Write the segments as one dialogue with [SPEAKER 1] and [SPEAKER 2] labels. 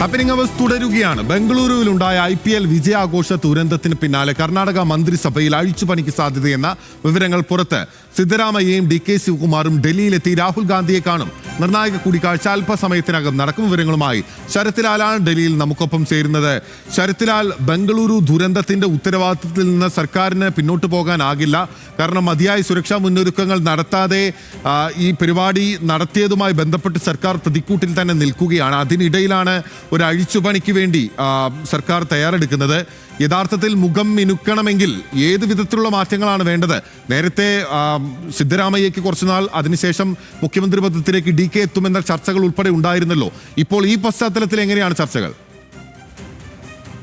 [SPEAKER 1] Happening hours തുടരുകയാണ്. ബംഗളൂരുവിലുണ്ടായ IPL വിജയാഘോഷ ദുരന്തത്തിന് പിന്നാലെ കർണാടക മന്ത്രിസഭയിൽ അഴിച്ചുപണിക്ക് സാധ്യതയെന്ന വിവരങ്ങൾ പുറത്ത്. സിദ്ധരാമയ്യയും DK ശിവകുമാറും ഡൽഹിയിലെത്തി രാഹുൽ ഗാന്ധിയെ കാണും. നിർണായക കൂടിക്കാഴ്ച അല്പസമയത്തിനകം നടക്കും. വിവരങ്ങളുമായി ശരത് ലാലാണ് ഡൽഹിയിൽ നമുക്കൊപ്പം ചേരുന്നത്. ശരത് ലാൽ, ബംഗളൂരു ദുരന്തത്തിന്റെ ഉത്തരവാദിത്തത്തിൽ നിന്ന് സർക്കാരിന് പിന്നോട്ട് പോകാനാകില്ല. കാരണം മതിയായ സുരക്ഷാ മുന്നൊരുക്കങ്ങൾ നടത്താതെ ഈ പരിപാടി നടത്തിയതുമായി ബന്ധപ്പെട്ട് സർക്കാർ പ്രതിക്കൂട്ടിൽ തന്നെ നിൽക്കുകയാണ്. അതിനിടയിലാണ് ഒരു അഴിച്ചുപണിക്ക് വേണ്ടി സർക്കാർ തയ്യാറെടുക്കുന്നത്. യഥാർത്ഥത്തിൽ മുഖം മിനുക്കണമെങ്കിൽ ഏത് വിധത്തിലുള്ള മാറ്റങ്ങളാണ് വേണ്ടത്? നേരത്തെ സിദ്ധരാമയ്യയ്ക്ക് കുറച്ചുനാൾ അതിനുശേഷം മുഖ്യമന്ത്രി പദത്തിലേക്ക് DK എത്തുമെന്ന ചർച്ചകൾ ഉൾപ്പെടെ ഉണ്ടായിരുന്നല്ലോ. ഇപ്പോൾ ഈ പശ്ചാത്തലത്തിൽ എങ്ങനെയാണ് ചർച്ചകൾ?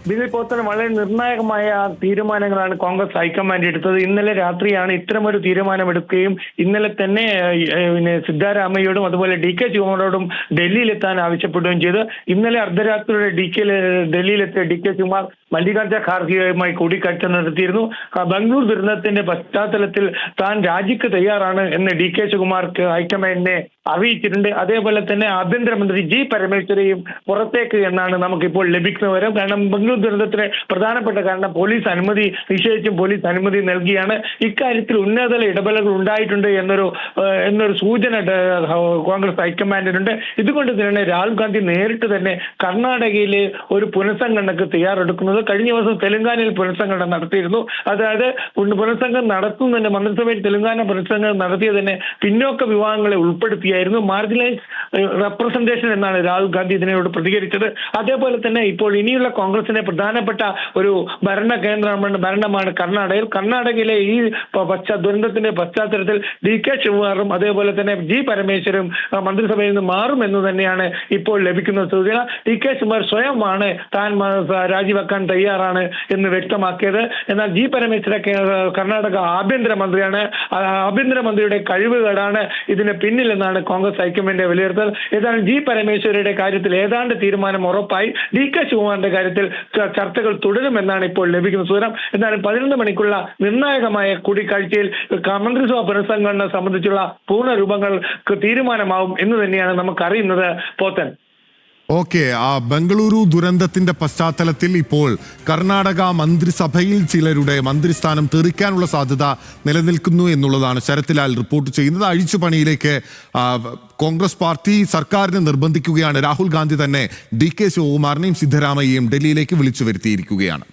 [SPEAKER 2] ബിജെപി പോത്തന് വളരെ നിർണായകമായ തീരുമാനങ്ങളാണ് കോൺഗ്രസ് ഹൈക്കമാൻഡ് എടുത്തത്. ഇന്നലെ രാത്രിയാണ് ഇത്തരമൊരു തീരുമാനമെടുക്കുകയും ഇന്നലെ തന്നെ സിദ്ധരാമയ്യയോടും അതുപോലെ DK ശിവകുമാറോടും ഡൽഹിയിലെത്താൻ ആവശ്യപ്പെടുകയും ചെയ്തു. ഇന്നലെ അർദ്ധരാത്രിയുടെ ഡൽഹിയിലെത്തിയ DK ശിവകുമാർ മല്ലികാർജ്ജുന ഖാർഗെയുമായി കൂടിക്കാഴ്ച നടത്തിയിരുന്നു. ബംഗളൂർ ദുരന്തത്തിന്റെ പശ്ചാത്തലത്തിൽ താൻ രാജിക്ക് തയ്യാറാണ് എന്ന് DK ശിവകുമാർക്ക് ഹൈക്കമാൻഡിനെ അറിയിച്ചിട്ടുണ്ട്. അതേപോലെ തന്നെ ആഭ്യന്തരമന്ത്രി G പരമേശ്വരയും പുറത്തേക്ക് എന്നാണ് നമുക്കിപ്പോൾ ലഭിക്കുന്ന വിവരം. കാരണം ബംഗളൂർ ദുരന്തത്തിന് പ്രധാനപ്പെട്ട കാരണം പോലീസ് അനുമതി നിഷേധിച്ചും പോലീസ് അനുമതി നൽകിയാണ്. ഇക്കാര്യത്തിൽ ഉന്നതതല ഇടപെടലുകൾ ഉണ്ടായിട്ടുണ്ട് എന്നൊരു സൂചന കോൺഗ്രസ് ഹൈക്കമാൻഡിനുണ്ട്. ഇതുകൊണ്ട് തന്നെ രാഹുൽ ഗാന്ധി നേരിട്ട് തന്നെ കർണാടകയിലെ ഒരു പുനഃസംഘടനക്ക് തയ്യാറെടുക്കുന്നത്. കഴിഞ്ഞ ദിവസം തെലങ്കാനയിൽ പുനഃസംഘടന നടത്തിയിരുന്നു. അതായത് പുനഃസംഘടന നടത്തുന്നതിന്റെ മന്ത്രിസഭയിൽ തെലങ്കാന പുനഃസംഘടന നടത്തിയത് തന്നെ പിന്നോക്ക വിഭാഗങ്ങളെ ഉൾപ്പെടുത്തിയായിരുന്നു. മാർജിനലൈസ് റെപ്രസെന്റേഷൻ എന്നാണ് രാഹുൽ ഗാന്ധി ഇതിനോട് പ്രതികരിച്ചത്. അതേപോലെ തന്നെ ഇപ്പോൾ ഇനിയുള്ള കോൺഗ്രസിന്റെ പ്രധാനപ്പെട്ട ഒരു ഭരണമാണ് കർണാടകയിൽ. കർണാടകയിലെ ഈ ദുരന്തത്തിന്റെ പശ്ചാത്തലത്തിൽ DK ശിവകുമാറും അതേപോലെ തന്നെ G പരമേശ്വരും മന്ത്രിസഭയിൽ നിന്ന് മാറുമെന്ന് തന്നെയാണ് ഇപ്പോൾ ലഭിക്കുന്ന സൂചന. DK ശിവകുമാർ സ്വയമാണ് താൻ രാജിവെക്കാൻ തയ്യാറാണ് എന്ന് വ്യക്തമാക്കിയത്. എന്നാൽ G പരമേശ്വര കർണാടക ആഭ്യന്തരമന്ത്രിയാണ്. ആഭ്യന്തരമന്ത്രിയുടെ കഴിവുകേടാണ് ഇതിന് പിന്നിലെന്നാണ് കോൺഗ്രസ് ഹൈക്കമാൻഡിന്റെ വിലയിരുത്തൽ. ഏതാണ്ട് G പരമേശ്വരയുടെ കാര്യത്തിൽ ഏതാണ്ട് തീരുമാനം ഉറപ്പായി. DK ശിവകുമാറിന്റെ കാര്യത്തിൽ ചർച്ചകൾ തുടരുമെന്നാണ് ഇപ്പോൾ ലഭിക്കുന്ന സൂചന. എന്നാൽ 11 മണിക്കുള്ള നിർണായകമായ കൂടിക്കാഴ്ചയിൽ മന്ത്രിസഭാ പുനഃസംഘടന സംബന്ധിച്ചുള്ള പൂർണ്ണ രൂപങ്ങൾക്ക് തീരുമാനമാവും എന്ന് തന്നെയാണ് നമുക്കറിയുന്നത്. പോത്തൻ.
[SPEAKER 1] ഓക്കെ, ബംഗളൂരു ദുരന്തത്തിന്റെ പശ്ചാത്തലത്തിൽ ഇപ്പോൾ കർണാടക മന്ത്രിസഭയിൽ ചിലരുടെ മന്ത്രിസ്ഥാനം തെറിക്കാനുള്ള സാധ്യത നിലനിൽക്കുന്നു എന്നുള്ളതാണ് ശരത് ലാൽ റിപ്പോർട്ട് ചെയ്യുന്നത്. അഴിച്ചുപണിയിലേക്ക് കോൺഗ്രസ് പാർട്ടി സർക്കാരിനെ നിർബന്ധിക്കുകയാണ്. രാഹുൽ ഗാന്ധി തന്നെ DK ശിവകുമാറിനെയും സിദ്ധരാമയ്യയും ഡൽഹിയിലേക്ക് വിളിച്ചു വരുത്തിയിരിക്കുകയാണ്.